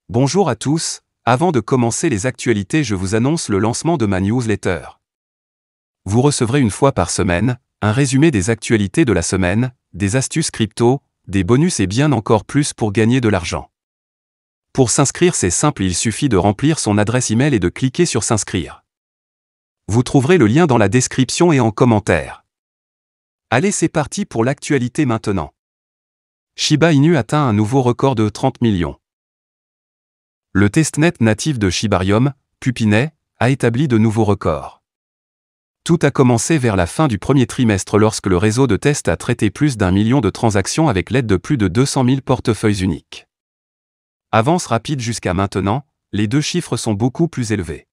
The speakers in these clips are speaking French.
Bonjour à tous, avant de commencer les actualités, je vous annonce le lancement de ma newsletter. Vous recevrez une fois par semaine un résumé des actualités de la semaine, des astuces crypto, des bonus et bien encore plus pour gagner de l'argent. Pour s'inscrire, c'est simple, il suffit de remplir son adresse email et de cliquer sur s'inscrire. Vous trouverez le lien dans la description et en commentaire. Allez, c'est parti pour l'actualité maintenant. Shiba Inu atteint un nouveau record de 30 millions. Le testnet natif de Shibarium, Pupinet, a établi de nouveaux records. Tout a commencé vers la fin du premier trimestre lorsque le réseau de test a traité plus d'1 million de transactions avec l'aide de plus de 200 000 portefeuilles uniques. Avance rapide jusqu'à maintenant, les deux chiffres sont beaucoup plus élevés.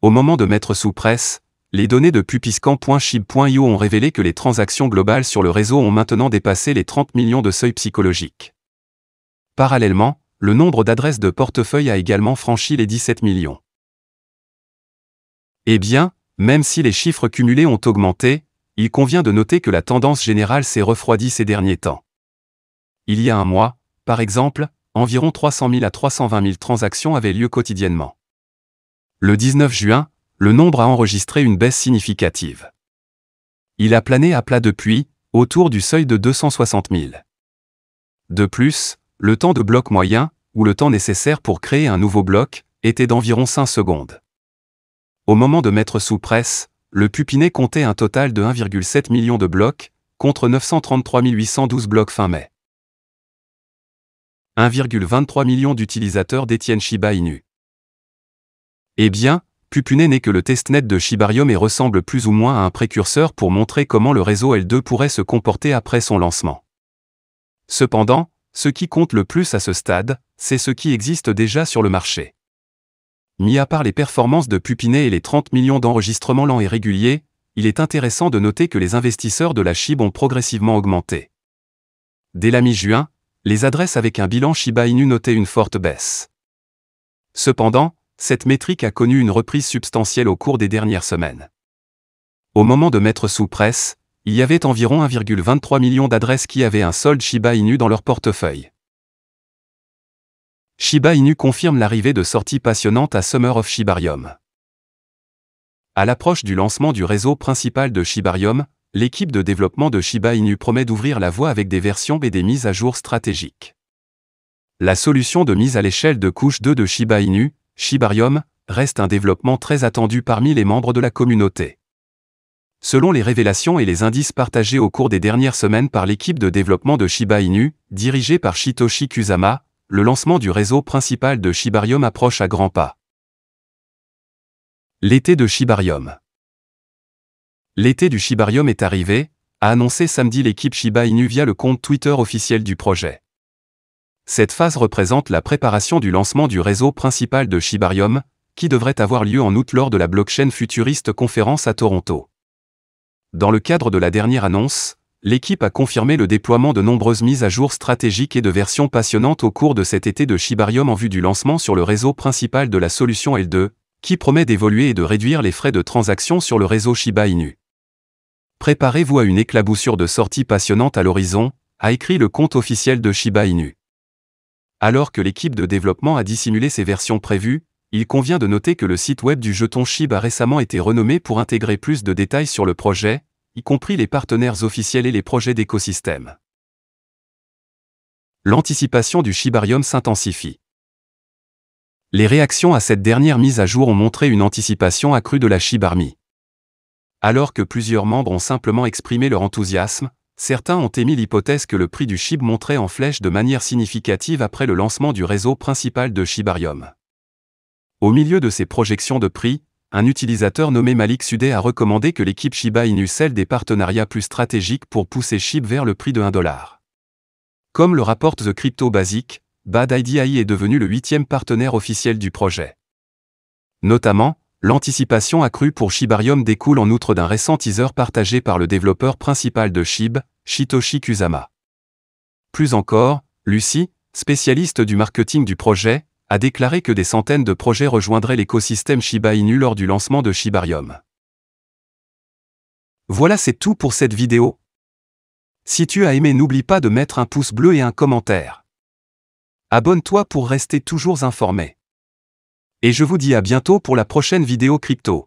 Au moment de mettre sous presse, les données de pupiscan.shib.io ont révélé que les transactions globales sur le réseau ont maintenant dépassé les 30 millions de seuil psychologique. Parallèlement, le nombre d'adresses de portefeuille a également franchi les 17 millions. Eh bien, même si les chiffres cumulés ont augmenté, il convient de noter que la tendance générale s'est refroidie ces derniers temps. Il y a un mois, par exemple, environ 300 000 à 320 000 transactions avaient lieu quotidiennement. Le 19 juin, le nombre a enregistré une baisse significative. Il a plané à plat depuis, autour du seuil de 260 000. De plus, le temps de bloc moyen, ou le temps nécessaire pour créer un nouveau bloc, était d'environ 5 secondes. Au moment de mettre sous presse, le Pupinet comptait un total de 1,7 million de blocs, contre 933 812 blocs fin mai. 1,23 million d'utilisateurs détiennent Shiba Inu. Eh bien, Pupinet n'est que le testnet de Shibarium et ressemble plus ou moins à un précurseur pour montrer comment le réseau L2 pourrait se comporter après son lancement. Cependant, ce qui compte le plus à ce stade, c'est ce qui existe déjà sur le marché. Mis à part les performances de Pupinet et les 30 millions d'enregistrements lents et réguliers, il est intéressant de noter que les investisseurs de la SHIB ont progressivement augmenté. Dès la mi-juin, les adresses avec un bilan Shiba Inu notaient une forte baisse. Cependant, cette métrique a connu une reprise substantielle au cours des dernières semaines. Au moment de mettre sous presse, il y avait environ 1,23 million d'adresses qui avaient un solde Shiba Inu dans leur portefeuille. Shiba Inu confirme l'arrivée de sorties passionnantes à Summer of Shibarium. À l'approche du lancement du réseau principal de Shibarium, l'équipe de développement de Shiba Inu promet d'ouvrir la voie avec des versions et des mises à jour stratégiques. La solution de mise à l'échelle de couche 2 de Shiba Inu, Shibarium, reste un développement très attendu parmi les membres de la communauté. Selon les révélations et les indices partagés au cours des dernières semaines par l'équipe de développement de Shiba Inu, dirigée par Shitoshi Kusama, le lancement du réseau principal de Shibarium approche à grands pas. L'été de Shibarium. L'été du Shibarium est arrivé, a annoncé samedi l'équipe Shiba Inu via le compte Twitter officiel du projet. Cette phase représente la préparation du lancement du réseau principal de Shibarium, qui devrait avoir lieu en août lors de la Blockchain Futurist Conference à Toronto. Dans le cadre de la dernière annonce, l'équipe a confirmé le déploiement de nombreuses mises à jour stratégiques et de versions passionnantes au cours de cet été de Shibarium en vue du lancement sur le réseau principal de la solution L2, qui promet d'évoluer et de réduire les frais de transaction sur le réseau Shiba Inu. Préparez-vous à une éclaboussure de sorties passionnantes à l'horizon, a écrit le compte officiel de Shiba Inu. Alors que l'équipe de développement a dissimulé ses versions prévues, il convient de noter que le site web du jeton SHIB a récemment été renommé pour intégrer plus de détails sur le projet, y compris les partenaires officiels et les projets d'écosystème. L'anticipation du Shibarium s'intensifie. Les réactions à cette dernière mise à jour ont montré une anticipation accrue de la SHIB Army. Alors que plusieurs membres ont simplement exprimé leur enthousiasme, certains ont émis l'hypothèse que le prix du SHIB monterait en flèche de manière significative après le lancement du réseau principal de Shibarium. Au milieu de ces projections de prix, un utilisateur nommé Malik Sudé a recommandé que l'équipe Shiba Inu scelle des partenariats plus stratégiques pour pousser SHIB vers le prix de $1. Comme le rapporte The Crypto Basic, Bad IDI est devenu le 8e partenaire officiel du projet. Notamment, l'anticipation accrue pour Shibarium découle en outre d'un récent teaser partagé par le développeur principal de SHIB, Shitoshi Kusama. Plus encore, Lucy, spécialiste du marketing du projet, a déclaré que des centaines de projets rejoindraient l'écosystème Shiba Inu lors du lancement de Shibarium. Voilà, c'est tout pour cette vidéo. Si tu as aimé, n'oublie pas de mettre un pouce bleu et un commentaire. Abonne-toi pour rester toujours informé. Et je vous dis à bientôt pour la prochaine vidéo crypto.